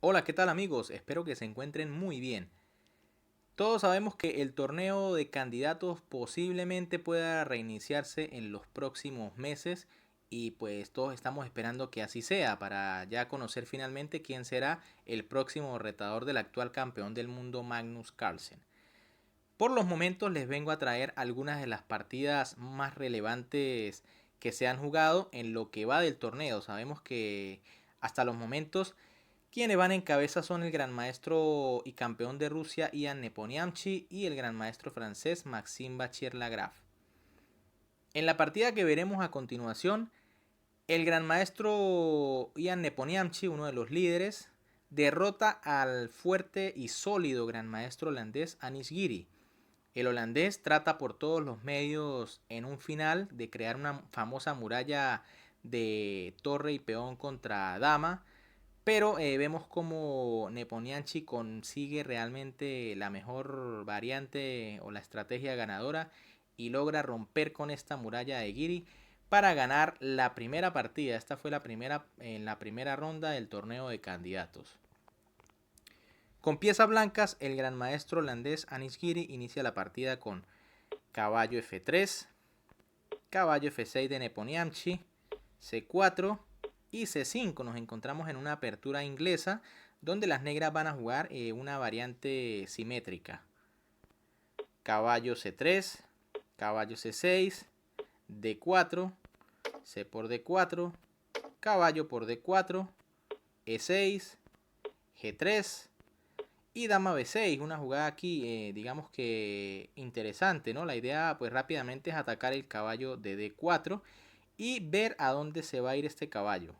Hola, ¿qué tal amigos? Espero que se encuentren muy bien. Todos sabemos que el torneo de candidatos posiblemente pueda reiniciarse en los próximos meses y pues todos estamos esperando que así sea para ya conocer finalmente quién será el próximo retador del actual campeón del mundo Magnus Carlsen. Por los momentos les vengo a traer algunas de las partidas más relevantes que se han jugado en lo que va del torneo. Sabemos que hasta los momentos quienes van en cabeza son el gran maestro y campeón de Rusia Ian Nepomniachtchi y el gran maestro francés Maxime Bachir-Lagrave. En la partida que veremos a continuación, el gran maestro Ian Nepomniachtchi, uno de los líderes, derrota al fuerte y sólido gran maestro holandés Anish Giri. El holandés trata por todos los medios en un final de crear una famosa muralla de torre y peón contra dama, pero vemos como Nepomniachtchi consigue realmente la mejor variante o la estrategia ganadora y logra romper con esta muralla de Giri para ganar la primera partida. Esta fue la primera en la primera ronda del torneo de candidatos. Con piezas blancas, el gran maestro holandés Anish Giri inicia la partida con caballo F3, caballo F6 de Nepomniachtchi, C4 y C5. Nos encontramos en una apertura inglesa donde las negras van a jugar una variante simétrica. Caballo C3, caballo C6, D4, C por D4, caballo por D4, E6, G3 y dama B6. Una jugada aquí, digamos que interesante, ¿no? La idea, pues rápidamente es atacar el caballo de D4 y ver a dónde se va a ir este caballo.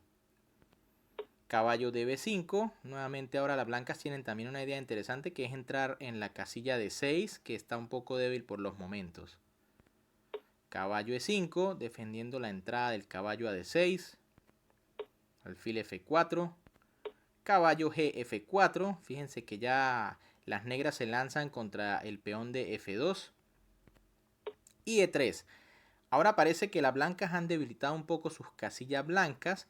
Caballo de B5. Nuevamente ahora las blancas tienen también una idea interesante que es entrar en la casilla de 6, que está un poco débil por los momentos. Caballo E5, defendiendo la entrada del caballo a D6. Alfil F4. Caballo G F4. Fíjense que ya las negras se lanzan contra el peón de F2. Y E3. Ahora parece que las blancas han debilitado un poco sus casillas blancas,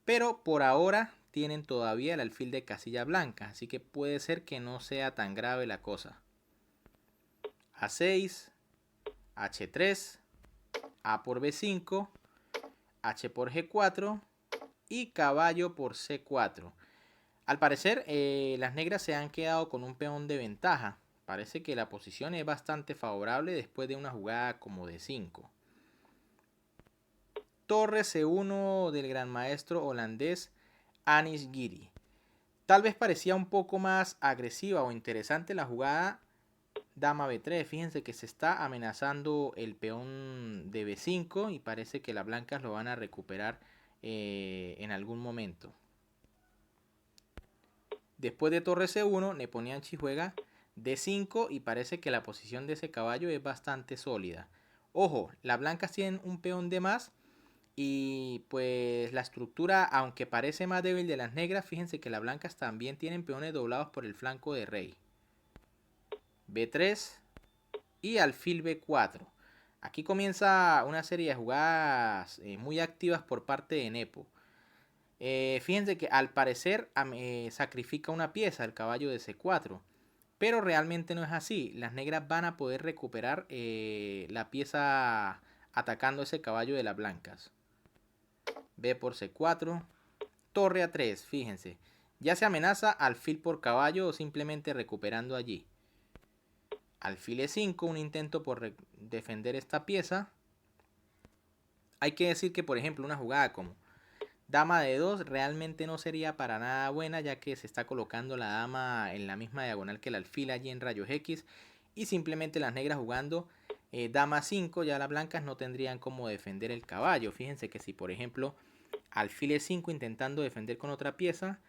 pero por ahora tienen todavía el alfil de casilla blanca, así que puede ser que no sea tan grave la cosa. A6, H3, A por B5, H por G4 y caballo por C4. Al parecer las negras se han quedado con un peón de ventaja. Parece que la posición es bastante favorable después de una jugada como de 5. Torre C1 del gran maestro holandés Anish Giri. Tal vez parecía un poco más agresiva o interesante la jugada dama B3. Fíjense que se está amenazando el peón de B5 y parece que las blancas lo van a recuperar en algún momento. Después de torre C1, Nepomniachtchi juega D5 y parece que la posición de ese caballo es bastante sólida. Ojo, las blancas tienen un peón de más y pues la estructura, aunque parece más débil de las negras, fíjense que las blancas también tienen peones doblados por el flanco de rey. B3 y alfil B4. Aquí comienza una serie de jugadas muy activas por parte de Nepo. Fíjense que al parecer sacrifica una pieza, el caballo de C4. Pero realmente no es así. Las negras van a poder recuperar la pieza atacando ese caballo de las blancas. B por C4. Torre A3, fíjense. Ya se amenaza alfil por caballo o simplemente recuperando allí. Alfil E5, un intento por defender esta pieza. Hay que decir que, por ejemplo, una jugada como dama de 2 realmente no sería para nada buena, ya que se está colocando la dama en la misma diagonal que el alfil allí en rayos X. Y simplemente las negras jugando dama 5, ya las blancas no tendrían como defender el caballo. Fíjense que si, por ejemplo, alfil E5 intentando defender con otra pieza,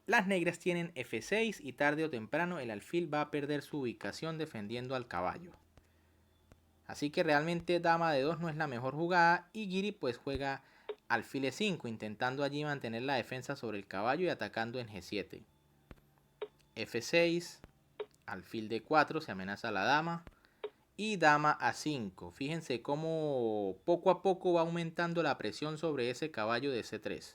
las negras tienen F6 y tarde o temprano el alfil va a perder su ubicación defendiendo al caballo. Así que realmente dama de 2 no es la mejor jugada y Giri pues juega alfil E5 intentando allí mantener la defensa sobre el caballo y atacando en G7. F6, alfil D4, se amenaza a la dama y dama A5. Fíjense cómo poco a poco va aumentando la presión sobre ese caballo de C3.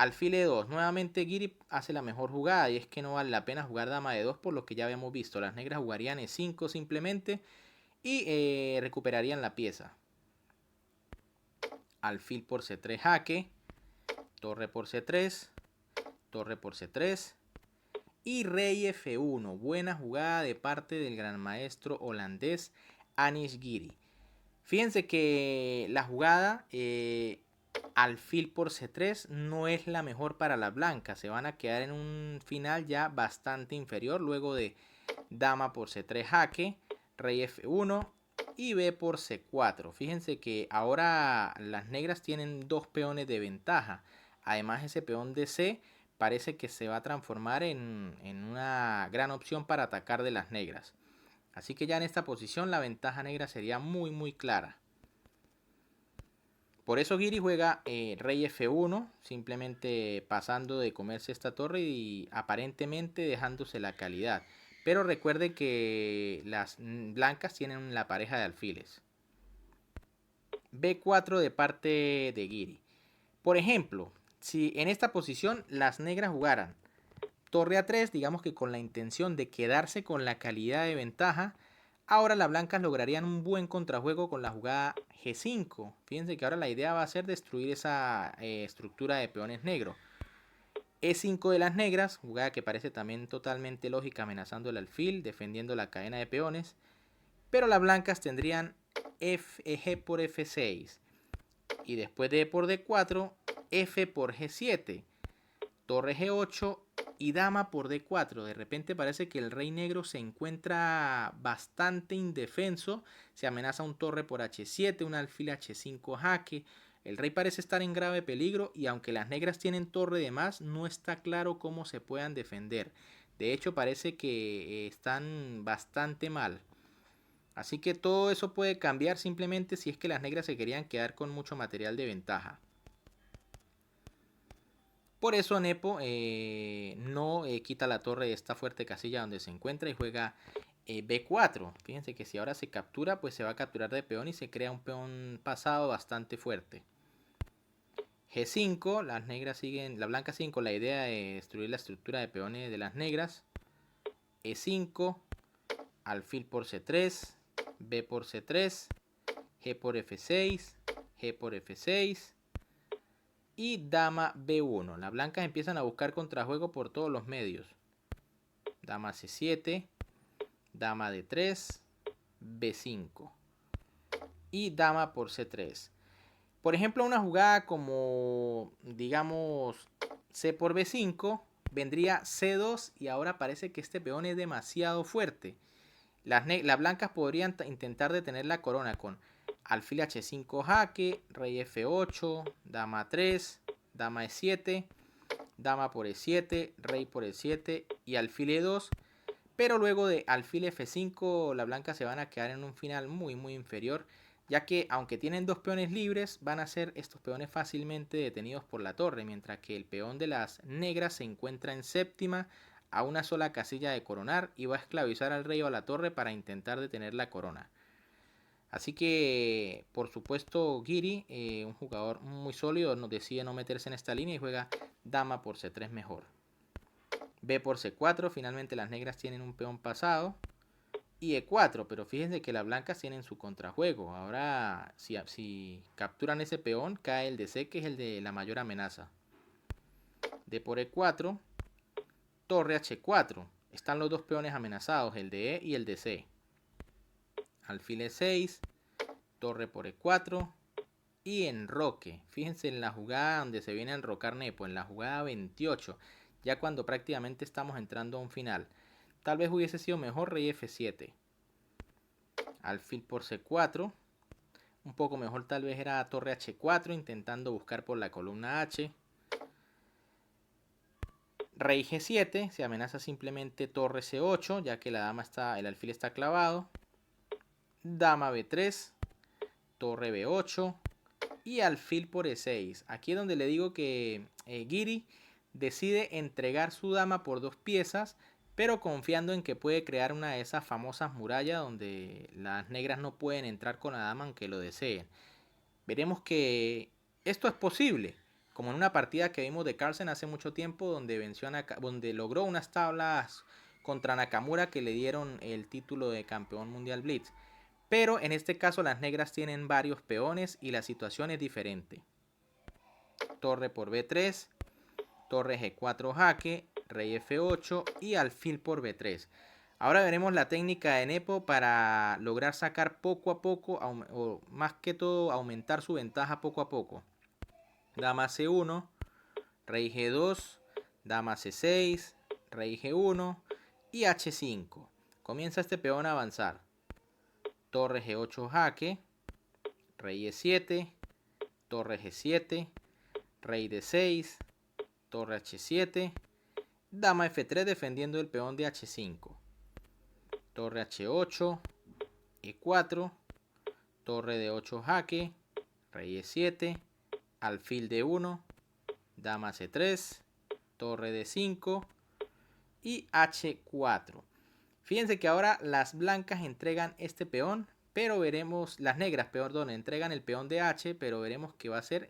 Alfil E2. Nuevamente Giri hace la mejor jugada y es que no vale la pena jugar dama de 2 por lo que ya habíamos visto. Las negras jugarían E5 simplemente y recuperarían la pieza. Alfil por C3 jaque. Torre por C3. Torre por C3. Y rey F1. Buena jugada de parte del gran maestro holandés Anish Giri. Fíjense que la jugada alfil por C3 no es la mejor para las blancas. Se van a quedar en un final ya bastante inferior. Luego de dama por C3 jaque, rey F1 y B por C4. Fíjense que ahora las negras tienen dos peones de ventaja. Además ese peón de C parece que se va a transformar en una gran opción para atacar de las negras. Así que ya en esta posición la ventaja negra sería muy clara. Por eso Giri juega rey F1, simplemente pasando de comerse esta torre y aparentemente dejándose la calidad. Pero recuerde que las blancas tienen la pareja de alfiles. B4 de parte de Giri. Por ejemplo, si en esta posición las negras jugaran torre A3, digamos que con la intención de quedarse con la calidad de ventaja, ahora las blancas lograrían un buen contrajuego con la jugada G5. Fíjense que ahora la idea va a ser destruir esa estructura de peones negros. E5 de las negras, jugada que parece también totalmente lógica, amenazando el alfil, defendiendo la cadena de peones. Pero las blancas tendrían G por F6. Y después de E por D4, F por G7. Torre G8 y dama por D4. De repente parece que el rey negro se encuentra bastante indefenso. Se amenaza un torre por H7, un alfil H5 jaque. El rey parece estar en grave peligro y aunque las negras tienen torre de más, no está claro cómo se puedan defender. De hecho parece que están bastante mal. Así que todo eso puede cambiar simplemente si es que las negras se querían quedar con mucho material de ventaja. Por eso Nepo no quita la torre de esta fuerte casilla donde se encuentra y juega B4. Fíjense que si ahora se captura, pues se va a capturar de peón y se crea un peón pasado bastante fuerte. G5, las blancas siguen con la idea de destruir la estructura de peones de las negras. E5, alfil por C3, B por C3, G por F6, G por F6. Y dama B1. Las blancas empiezan a buscar contrajuego por todos los medios. Dama C7, dama D3, B5 y dama por C3. Por ejemplo, una jugada como, digamos, C por B5, vendría C2 y ahora parece que este peón es demasiado fuerte. Las blancas podrían intentar detener la corona con alfil H5 jaque, rey F8, dama 3, dama E7, dama por E7, rey por E7 y alfil E2. Pero luego de alfil F5 las blancas se van a quedar en un final muy inferior, ya que aunque tienen dos peones libres, van a ser estos peones fácilmente detenidos por la torre, mientras que el peón de las negras se encuentra en séptima a una sola casilla de coronar y va a esclavizar al rey o a la torre para intentar detener la corona. Así que, por supuesto, Giri, un jugador muy sólido, decide no meterse en esta línea y juega dama por C3 mejor. B por C4, finalmente las negras tienen un peón pasado. Y E4, pero fíjense que las blancas tienen su contrajuego. Ahora, si capturan ese peón, cae el de C, que es el de la mayor amenaza. D por E4, torre H4. Están los dos peones amenazados, el de E y el de C. Alfil E6, torre por E4 y enroque. Fíjense en la jugada donde se viene a enrocar Nepo, en la jugada 28, ya cuando prácticamente estamos entrando a un final. Tal vez hubiese sido mejor rey F7. Alfil por C4. Un poco mejor tal vez era torre H4, intentando buscar por la columna H. Rey G7, se amenaza simplemente torre C8, ya que el alfil está clavado. Dama B3, torre B8 y alfil por E6. Aquí es donde le digo que Giri decide entregar su dama por dos piezas, pero confiando en que puede crear una de esas famosas murallas donde las negras no pueden entrar con la dama aunque lo deseen. Veremos que esto es posible, como en una partida que vimos de Carlsen hace mucho tiempo, donde donde logró unas tablas contra Nakamura que le dieron el título de campeón mundial Blitz. Pero en este caso las negras tienen varios peones y la situación es diferente. Torre por B3, torre G4 jaque, rey F8 y alfil por B3. Ahora veremos la técnica de Nepo para lograr sacar poco a poco, o más que todo aumentar su ventaja poco a poco. Dama C1, rey G2, dama C6, rey G1 y H5. Comienza este peón a avanzar. Torre G8 jaque, rey E7, torre G7, rey D6, torre H7, dama F3 defendiendo el peón de H5. Torre H8, E4, torre D8 jaque, rey E7, alfil D1, dama C3, torre D5 y H4. Fíjense que ahora las blancas entregan este peón, pero veremos, las negras, perdón, entregan el peón de H, pero veremos que va a ser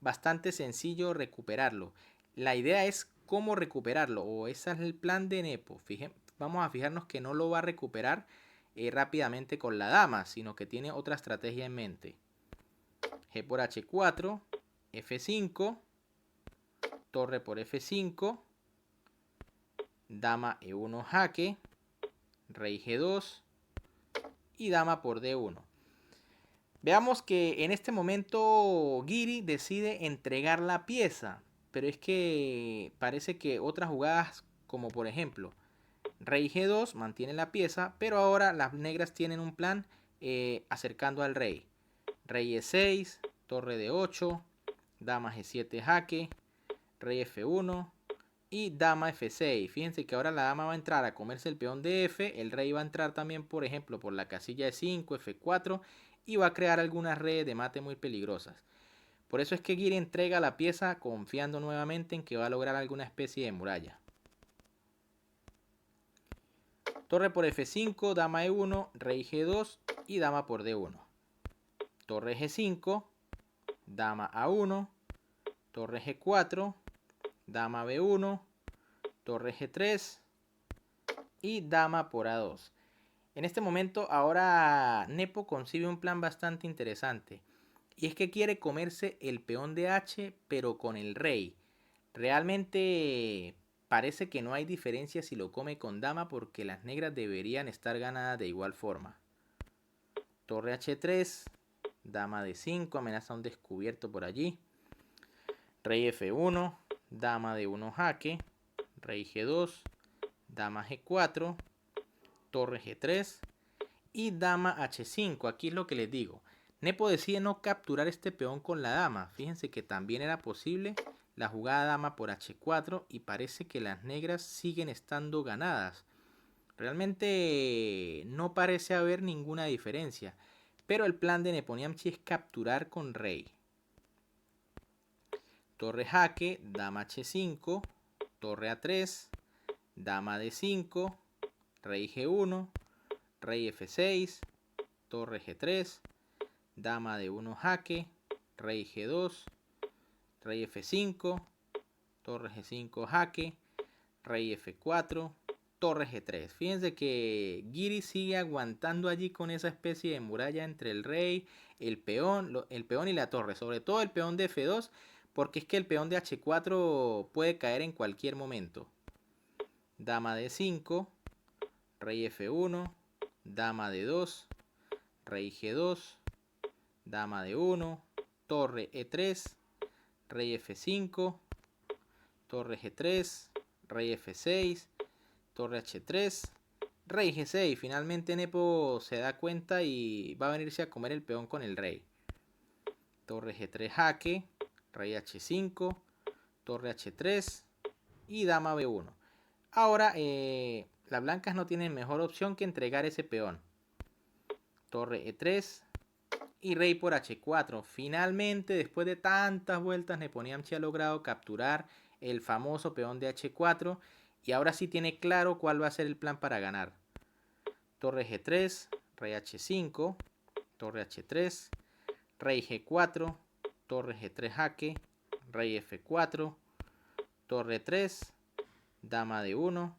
bastante sencillo recuperarlo. La idea es cómo recuperarlo, o ese es el plan de Nepo. Vamos a fijarnos que no lo va a recuperar rápidamente con la dama, sino que tiene otra estrategia en mente. G por H4, F5, torre por F5, dama E1 jaque, rey G2 y dama por D1. Veamos que en este momento Giri decide entregar la pieza, pero es que parece que otras jugadas, como por ejemplo rey G2, mantiene la pieza, pero ahora las negras tienen un plan acercando al rey. Rey E6, torre D8, dama G7 jaque, rey F1 y dama F6. Fíjense que ahora la dama va a entrar a comerse el peón de F, el rey va a entrar también, por ejemplo, por la casilla de 5, F4 y va a crear algunas redes de mate muy peligrosas. Por eso es que Giri entrega la pieza confiando nuevamente en que va a lograr alguna especie de muralla. Torre por F5, dama E1, rey G2 y dama por D1. Torre G5, dama A1, torre G4, dama B1, torre G3 y dama por A2. En este momento ahora Nepo concibe un plan bastante interesante. Y es que quiere comerse el peón de H pero con el rey. Realmente parece que no hay diferencia si lo come con dama porque las negras deberían estar ganadas de igual forma. Torre H3, dama D5, amenaza un descubierto por allí. Rey F1, dama D1 jaque, rey G2, dama G4, torre G3 y dama H5. Aquí es lo que les digo. Nepo decide no capturar este peón con la dama. Fíjense que también era posible la jugada dama por H4 y parece que las negras siguen estando ganadas. Realmente no parece haber ninguna diferencia. Pero el plan de Nepomniachtchi es capturar con rey. Torre jaque, dama H5, torre A3, dama D5, rey G1, rey F6, torre G3, dama D1 jaque, rey G2, rey F5, torre G5 jaque, rey F4, torre G3. Fíjense que Giri sigue aguantando allí con esa especie de muralla entre el rey, el peón y la torre. Sobre todo el peón de F2, porque es que el peón de H4 puede caer en cualquier momento. Dama D5, rey F1, dama D2, rey G2, dama D1, torre E3, rey F5, torre G3, rey F6, torre H3, rey G6. Finalmente Nepo se da cuenta y va a venirse a comer el peón con el rey. Torre G3 jaque, rey H5, torre H3 y dama B1. Ahora las blancas no tienen mejor opción que entregar ese peón. Torre E3 y rey por H4. Finalmente, después de tantas vueltas, Nepomniachtchi ha logrado capturar el famoso peón de H4 y ahora sí tiene claro cuál va a ser el plan para ganar. Torre G3, rey H5, torre H3, rey G4, torre G3 jaque, rey F4, torre 3, dama de 1,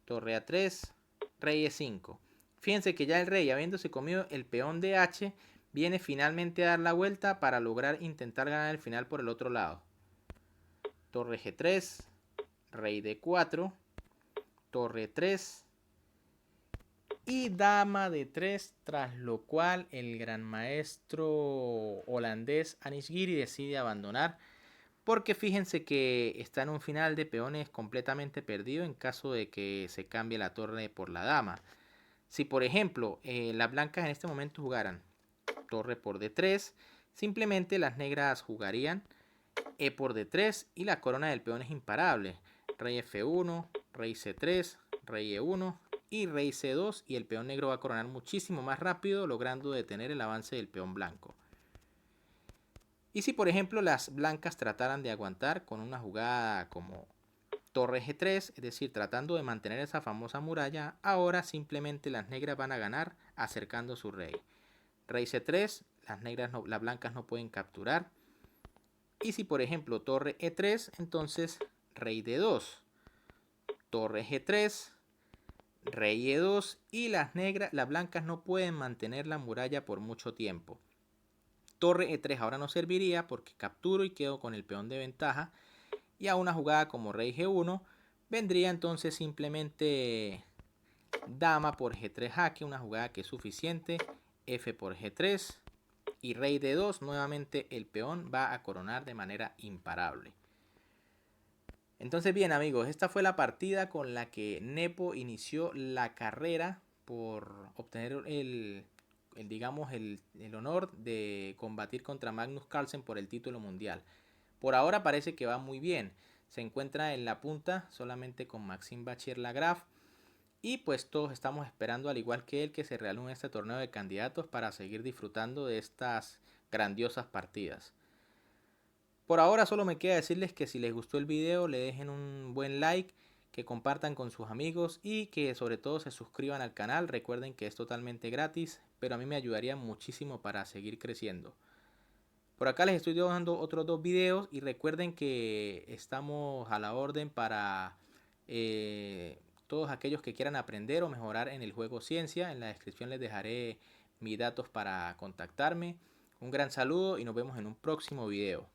torre A3, rey E5. Fíjense que ya el rey, habiéndose comido el peón de H, viene finalmente a dar la vuelta para lograr intentar ganar el final por el otro lado. Torre G3, rey D4, torre 3 y dama de 3, tras lo cual el gran maestro holandés Anish Giri decide abandonar, porque fíjense que está en un final de peones completamente perdido en caso de que se cambie la torre por la dama. Si por ejemplo las blancas en este momento jugaran torre por D3, simplemente las negras jugarían E por D3 y la corona del peón es imparable. Rey F1, rey C3, rey E1 y rey C2, y el peón negro va a coronar muchísimo más rápido, logrando detener el avance del peón blanco. Y si por ejemplo las blancas trataran de aguantar con una jugada como torre G3, es decir, tratando de mantener esa famosa muralla, ahora simplemente las negras van a ganar acercando su rey. Rey C3, las blancas no pueden capturar. Y si por ejemplo torre E3, entonces rey D2, torre G3, rey E2 y las blancas no pueden mantener la muralla por mucho tiempo. Torre E3 ahora no serviría porque capturo y quedo con el peón de ventaja. Y a una jugada como rey G1 vendría entonces simplemente dama por G3 jaque, una jugada que es suficiente, F por G3 y rey D2, nuevamente el peón va a coronar de manera imparable. Entonces bien amigos, esta fue la partida con la que Nepo inició la carrera por obtener el honor de combatir contra Magnus Carlsen por el título mundial. Por ahora parece que va muy bien. Se encuentra en la punta solamente con Maxime Bachir-Lagrave. Y pues todos estamos esperando, al igual que él, que se reúna este torneo de candidatos para seguir disfrutando de estas grandiosas partidas. Por ahora solo me queda decirles que si les gustó el video le dejen un buen like, que compartan con sus amigos y que sobre todo se suscriban al canal. Recuerden que es totalmente gratis, pero a mí me ayudaría muchísimo para seguir creciendo. Por acá les estoy dejando otros dos videos y recuerden que estamos a la orden para todos aquellos que quieran aprender o mejorar en el juego Ciencia. En la descripción les dejaré mis datos para contactarme. Un gran saludo y nos vemos en un próximo video.